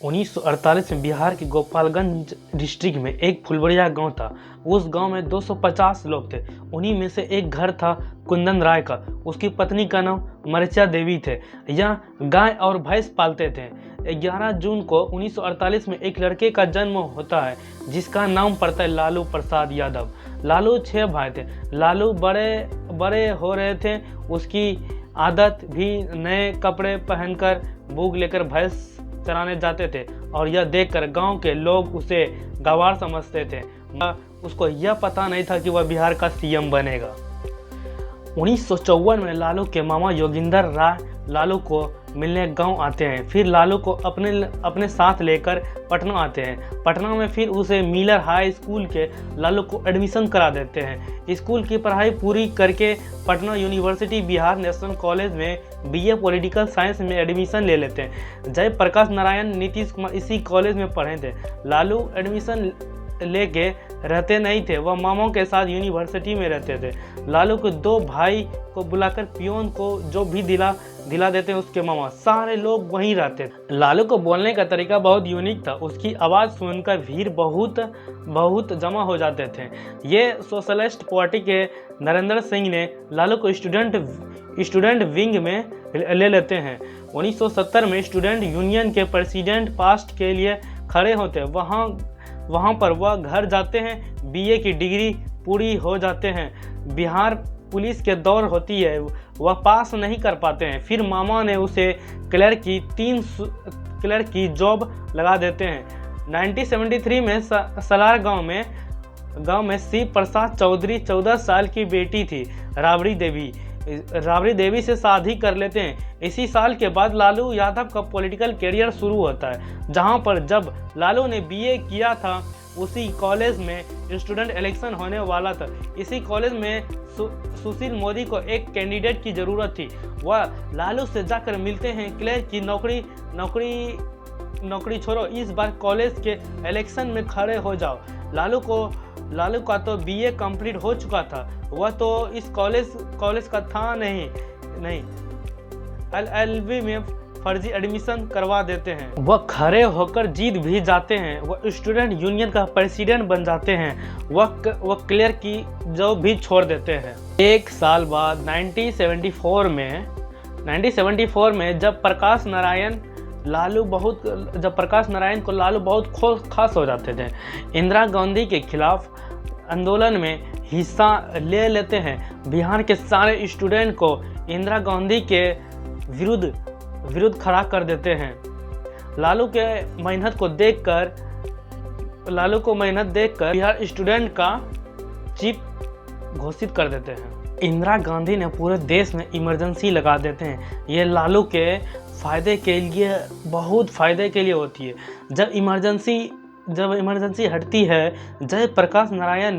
1948 में बिहार के गोपालगंज डिस्ट्रिक्ट में एक फुलबड़िया गांव था। उस गांव में 250 लोग थे। उन्हीं में से एक घर था कुंदन राय का। उसकी पत्नी का नाम मरिचा देवी थे। यह गाय और भैंस पालते थे। 11 जून को 1948 में एक लड़के का जन्म होता है जिसका नाम पड़ता है लालू प्रसाद यादव। लालू 6 भाई थे। लालू बड़े बड़े हो रहे थे। उसकी आदत भी नए कपड़े पहनकर भूख लेकर भैंस चराने जाते थे और यह देखकर गांव के लोग उसे गंवार समझते थे। उसको यह पता नहीं था कि वह बिहार का सीएम बनेगा। 1954 में लालू के मामा योगिंदर राय लालू को मिलने गांव आते हैं। फिर लालू को अपने साथ लेकर पटना आते हैं। पटना में फिर उसे मिलर हाई स्कूल के लालू को एडमिशन करा देते हैं। स्कूल की पढ़ाई पूरी करके Patna university Bihar national college में बीए पॉलिटिकल साइंस में एडमिशन ले लेते हैं। जयप्रकाश नारायण नीतीश कुमार इसी कॉलेज में पढ़े थे। लालू एडमिशन लेके रहते नहीं थे, वह मामाओं के साथ यूनिवर्सिटी में रहते थे। लालू के 2 भाई को बुलाकर पियोन को जो भी दिला देते हैं उसके मामा, सारे लोग वहीं रहते थे। लालू को बोलने का तरीका बहुत यूनिक था। उसकी आवाज़ सुनकर भीड़ बहुत जमा हो जाते थे। ये सोशलिस्ट पार्टी के नरेंद्र सिंह ने लालू को स्टूडेंट विंग में ले लेते हैं। 1970 में स्टूडेंट यूनियन के प्रेसिडेंट पोस्ट के लिए खड़े होते हैं। वहाँ पर वह घर जाते हैं। बीए की डिग्री पूरी हो जाते हैं। बिहार पुलिस के दौर होती है, वह पास नहीं कर पाते हैं। फिर मामा ने उसे क्लर्क की जॉब लगा देते हैं। 1973 में सलार गांव में शिव प्रसाद चौधरी 14 साल की बेटी थी राबड़ी देवी से शादी कर लेते हैं। इसी साल के बाद लालू यादव का पॉलिटिकल करियर शुरू होता है। जहां पर जब लालू ने बीए किया था उसी कॉलेज में स्टूडेंट इलेक्शन होने वाला था। इसी कॉलेज में सुशील मोदी को एक कैंडिडेट की ज़रूरत थी। वह लालू से जाकर मिलते हैं। क्लर्क की नौकरी छोड़ो, इस बार कॉलेज के इलेक्शन में खड़े हो जाओ। लालू का तो बीए कंप्लीट हो चुका था, वह तो इस कॉलेज का था नहीं। एलएलबी में फर्जी एडमिशन करवा देते हैं। वह खड़े होकर जीत भी जाते हैं। वह स्टूडेंट यूनियन का प्रेसिडेंट बन जाते हैं। वह क्लियर की जॉब भी छोड़ देते हैं। एक साल बाद 1974 में जब प्रकाश नारायण को लालू बहुत खास हो जाते थे, इंदिरा गांधी के खिलाफ आंदोलन में हिस्सा ले लेते हैं। बिहार के सारे स्टूडेंट को इंदिरा गांधी के विरुद्ध खड़ा कर देते हैं। लालू को मेहनत देखकर बिहार स्टूडेंट का चीफ घोषित कर देते हैं। इंदिरा गांधी ने पूरे देश में इमरजेंसी लगा देते हैं। ये लालू के बहुत फायदे के लिए होती है। जब इमरजेंसी हटती है, जयप्रकाश नारायण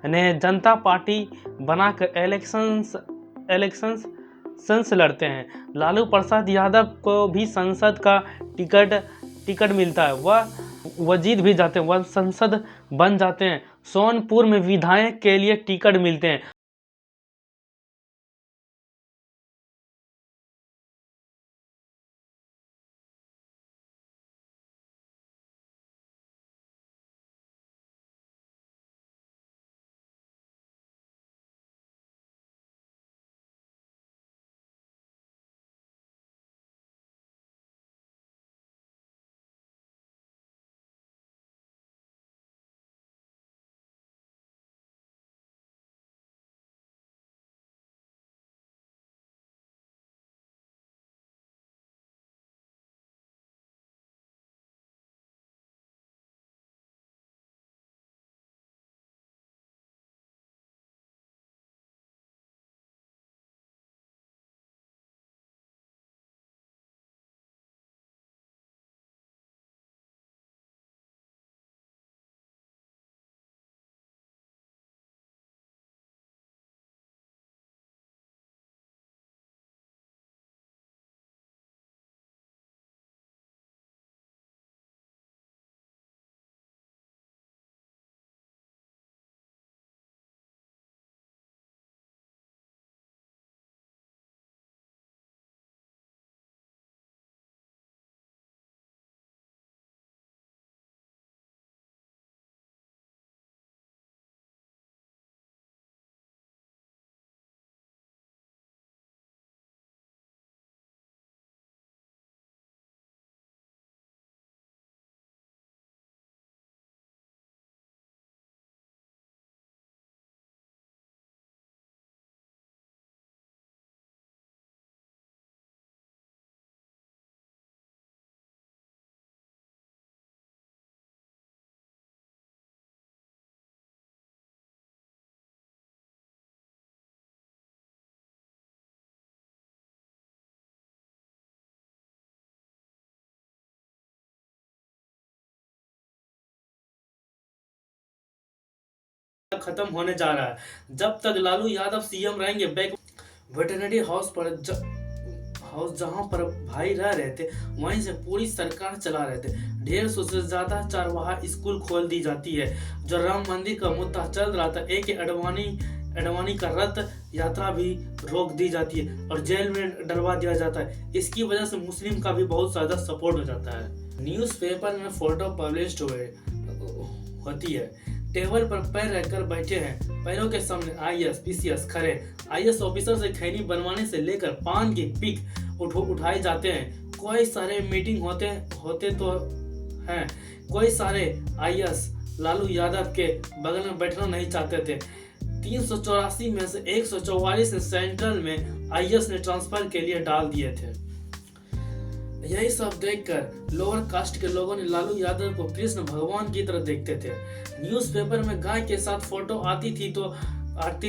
ने जनता पार्टी बनाकर इलेक्शंस लड़ते हैं। लालू प्रसाद यादव को भी संसद का टिकट मिलता है। वह जीत भी जाते हैं, वह संसद बन जाते हैं। सोनपुर में विधायक के लिए टिकट मिलते हैं। खत्म होने जा रहा है। जब तक लालू यादव सीएम रहेंगे, वेटरनरी हाउस जहां पर भाई रह रहे थे, वहीं से पूरी सरकार चला रहे थे। 150 से ज्यादा चरवाहा स्कूल खोल दी जाती है। जो राम मंदिर का मुद्दा चल रहा था, AK अडवाणी का रथ यात्रा भी रोक दी जाती है और जेल में डलवा दिया जाता है। इसकी वजह से मुस्लिम का भी बहुत ज्यादा सपोर्ट हो जाता है। न्यूज़पेपर में फोटो पब्लिश होती है। टेबल पर पैर रखकर बैठे हैं, पैरों के सामने IAS PCS खड़े। IAS ऑफिसर से खैनी बनवाने से लेकर पान की पिक उठाए जाते हैं। कोई सारे मीटिंग होते तो हैं। कोई सारे IAS लालू यादव के बगल में बैठना नहीं चाहते थे। 384 में से 144 सेंट्रल में IAS ने ट्रांसफर के लिए डाल दिए थे। यही सब देखकर लोअर कास्ट के लोगों ने लालू यादव को कृष्ण भगवान की तरह देखते थे। न्यूज़पेपर में गाय के साथ फोटो आती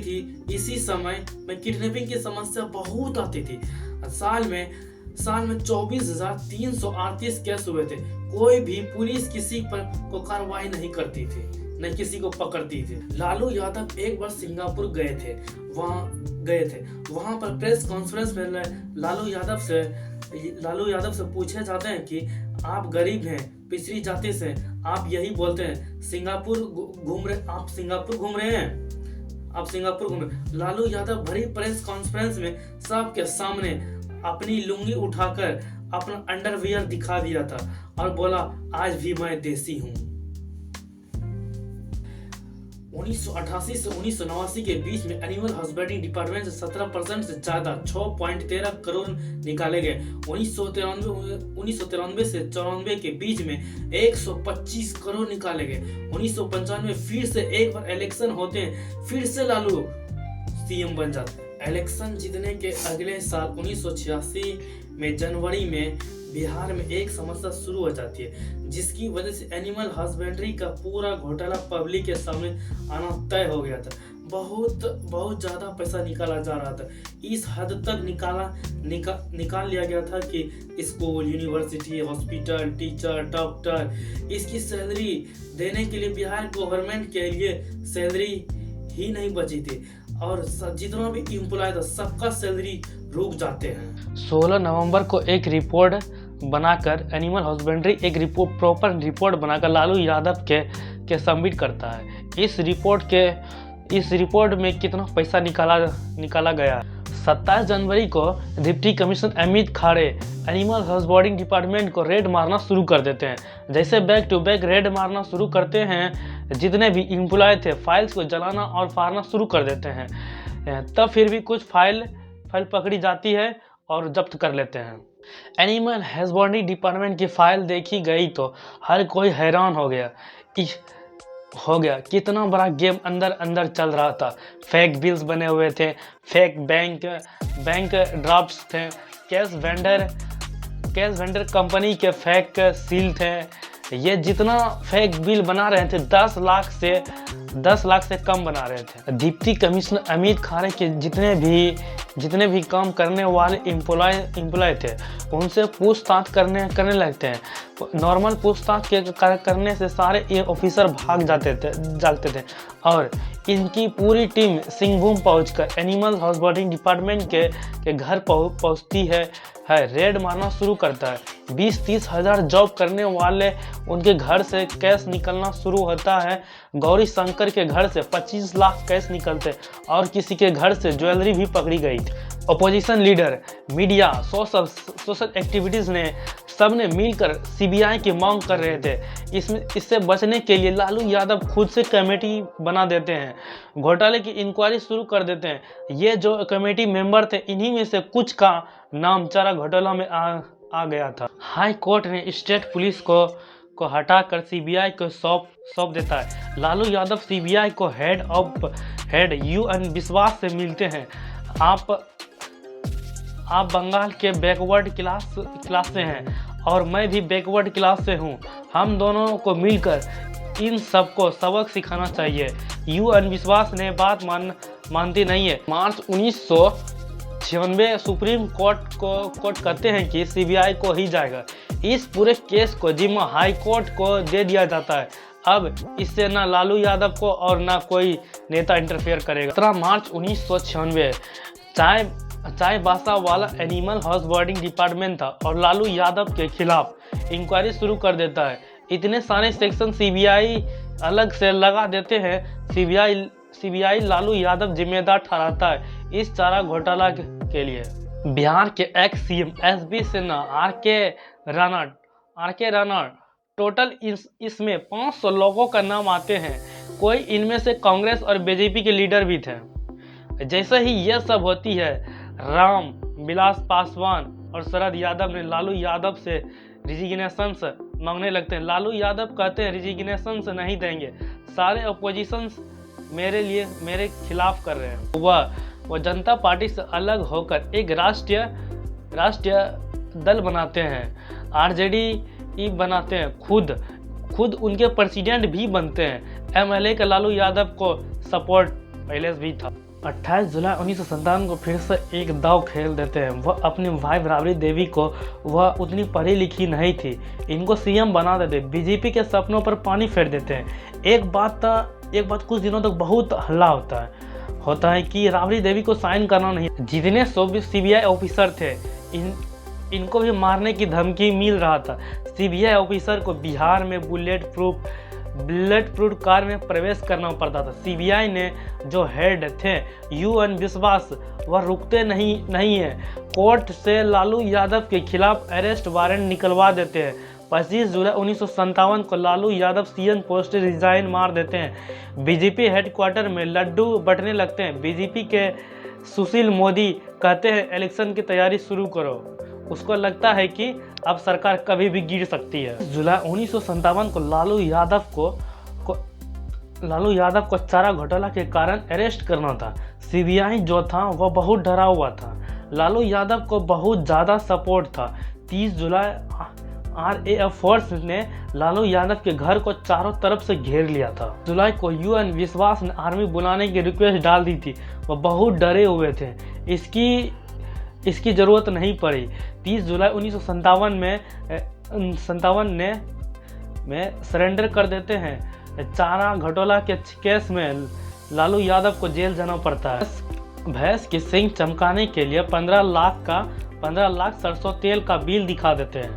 थी। इसी समय में किडनैपिंग की समस्या बहुत आती थी। साल में 24,338 केस हुए थे। कोई भी पुलिस किसी पर को कार्रवाई नहीं करती थी, न किसी को पकड़ती थी। लालू यादव एक बार सिंगापुर गए थे। वहां पर प्रेस कॉन्फ्रेंस में लालू यादव से पूछे जाते हैं कि आप गरीब हैं, पिछड़ी जाति से, आप यही बोलते हैं सिंगापुर घूम रहे हैं। लालू यादव भरी प्रेस कॉन्फ्रेंस में सबके सामने अपनी लुंगी उठाकर अपना अंडरवियर दिखा दिया था और बोला, आज भी मैं देसी हूँ। 1988 से 1989 के बीच में एनिमल हस्बेंड्री डिपार्टमेंट से 17% से ज्यादा 6.13 करोड़ निकाले गए। 1993 से 94 के बीच में 125 करोड़ निकाले गए। 1995 में फिर से एक बार इलेक्शन होते हैं, फिर से लालू सीएम बन जाते हैं। इलेक्शन जीतने के अगले साल 1986 में जनवरी में बिहार में एक समस्या शुरू हो जाती है, जिसकी वजह से एनिमल हस्बेंड्री का पूरा घोटाला पब्लिक के सामने आना तय हो गया था। बहुत ज्यादा पैसा निकाला जा रहा था। इस हद तक निकाल लिया गया था कि school, university, hospital, teacher, doctor, इसकी सैलरी देने के लिए बिहार गवर्नमेंट के लिए सैलरी ही नहीं बची थी और जितना भी एम्प्लॉय था सबका सैलरी रुक जाते हैं। 16 नवंबर को एक रिपोर्ट बनाकर एनिमल हस्बेंड्री प्रॉपर रिपोर्ट बनाकर लालू यादव के सबमिट करता है। इस रिपोर्ट में कितना पैसा निकाला गया। 27 जनवरी को डिप्टी कमिश्नर अमित खाड़े एनिमल हस्बेंड्री डिपार्टमेंट को रेड मारना शुरू कर देते हैं। जैसे बैक टू बैक रेड मारना शुरू करते हैं, जितने भी एम्प्लॉय थे फाइल्स को जलाना और फाड़ना शुरू कर देते हैं। तब फिर भी कुछ फाइल पकड़ी जाती है और जब्त कर लेते हैं। एनिमल हस्बेंड्री डिपार्टमेंट की फाइल देखी गई तो हर कोई हैरान हो गया कितना बड़ा गेम अंदर चल रहा था। फेक बिल्स बने हुए थे, फेक बैंक ड्राफ्ट्स थे, कैश वेंडर कंपनी के फेक सील थे। ये जितना फेक बिल बना रहे थे 10 लाख से कम बना रहे थे। डिप्टी कमिश्नर अमित खाड़े के जितने भी काम करने वाले एम्प्लॉय थे उनसे पूछताछ करने लगते हैं। नॉर्मल पूछताछ करने से सारे ये ऑफिसर भाग जाते थे और इनकी पूरी टीम सिंहभूम पहुंचकर एनिमल हस्बेंड्री डिपार्टमेंट के घर पहुंचती है, रेड मारना शुरू करता है। 20-30 हजार जॉब करने वाले उनके घर से कैश निकलना शुरू होता है। गौरी शंकर के घर से 25 लाख कैश निकलते और किसी के घर से ज्वेलरी भी पकड़ी गई। Opposition leader, media, social activities ने सबने मिलकर CBI की मांग कर रहे थे। इससे बचने के लिए लालू यादव खुद से कमेटी बना देते हैं, घोटाले की इंक्वायरी शुरू कर देते हैं। ये जो कमेटी मेंबर थे, इन्हीं में से कुछ का नाम चारा घोटाला में आ गया था। हाई कोर्ट ने स्टेट पुलिस को हटाकर CBI को सौंप देता है। लालू यादव CBI को हेड UN विश्वास से मिलते हैं। आप बंगाल के बैकवर्ड क्लास से हैं और मैं भी बैकवर्ड क्लास से हूँ। हम दोनों को मिलकर इन सबको सबक सिखाना चाहिए। UN विश्वास ने बात मानती नहीं है। मार्च 1996 सुप्रीम कोर्ट कहते हैं कि CBI को ही जाएगा। इस पूरे केस को जिम्मा हाई कोर्ट को दे दिया जाता है। अब इससे ना लालू यादव को और ना कोई नेता इंटरफेयर करेगा। 17 मार्च 1996 चाईबासा वाला एनिमल हॉस्पिटल डिपार्टमेंट था और लालू यादव के खिलाफ इंक्वायरी शुरू कर देता है। इतने सारे सेक्शन सीबीआई अलग से लगा देते हैं। सीबीआई लालू यादव जिम्मेदार ठहराता है इस चारा घोटाला के लिए। बिहार के ex CM SB Sinha, R K Rana total इसमें 500 लोगों का नाम आते हैं। कोई इनमें से कांग्रेस और बीजेपी के लीडर भी थे। जैसे ही यह सब होती है, राम विलास पासवान और शरद यादव ने लालू यादव से रिजिग्नेशन मांगने लगते हैं। लालू यादव कहते हैं रिजिग्नेशन से नहीं देंगे, सारे अपोजिशन मेरे खिलाफ कर रहे हैं। वह जनता पार्टी से अलग होकर एक राष्ट्रीय दल बनाते हैं, आरजेडी बनाते हैं, खुद उनके प्रेसिडेंट भी बनते हैं। एमएलए का लालू यादव को सपोर्ट पहले से भी था। 28 जुलाई 1957 को फिर से एक दाव खेल देते हैं। वह अपनी भाई राबड़ी देवी को, वह उतनी पढ़ी लिखी नहीं थी, इनको सीएम बना देते। बीजेपी के सपनों पर पानी फेर देते हैं। एक बात कुछ दिनों तक बहुत हल्ला होता है कि राबड़ी देवी को साइन करना नहीं। जितने सीबीआई ऑफिसर थे इनको भी मारने की धमकी मिल रहा था। सीबीआई ऑफिसर को बिहार में बुलेट प्रूफ कार में प्रवेश करना पड़ता था। सीबीआई ने जो हेड थे यूएन विश्वास, वह रुकते नहीं है। कोर्ट से लालू यादव के खिलाफ अरेस्ट वारंट निकलवा देते हैं। 25 जुलाई 1957 को Lalu Yadav CM post resign मार देते हैं। बीजेपी हेडक्वार्टर में लड्डू बंटने लगते हैं। बीजेपी के सुशील मोदी कहते हैं इलेक्शन की तैयारी शुरू करो। उसको लगता है कि अब सरकार कभी भी गिर सकती है। जुलाई 1957 को लालू यादव को चारा घोटाला के कारण अरेस्ट करना था। सीबीआई जो था वह बहुत डरा हुआ था। लालू यादव को बहुत ज़्यादा सपोर्ट था। 30 जुलाई आरएएफ फोर्स ने लालू यादव के घर को चारों तरफ से घेर लिया था। जुलाई को यूएन विश्वास ने आर्मी बुलाने की रिक्वेस्ट डाल दी थी। वह बहुत डरे हुए थे, इसकी ज़रूरत नहीं पड़ी। 30 जुलाई 1957 में सरेंडर कर देते हैं। चारा घोटाला के केस में लालू यादव को जेल जाना पड़ता है। भैंस की सींग चमकाने के लिए 15 लाख सरसों तेल का बिल दिखा देते हैं।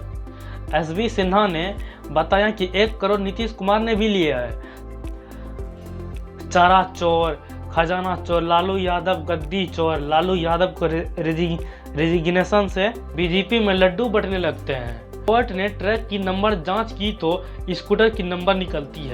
एसबी सिन्हा ने बताया कि 1 करोड़ नीतीश कुमार ने भी लिया है। चारा चोर, खजाना चोर, लालू यादव गद्दी चोर। लालू यादव को रेजिग्नेशन से बीजेपी में लड्डू बंटने लगते हैं। कोर्ट ने ट्रक की नंबर जांच की तो स्कूटर की नंबर निकलती है।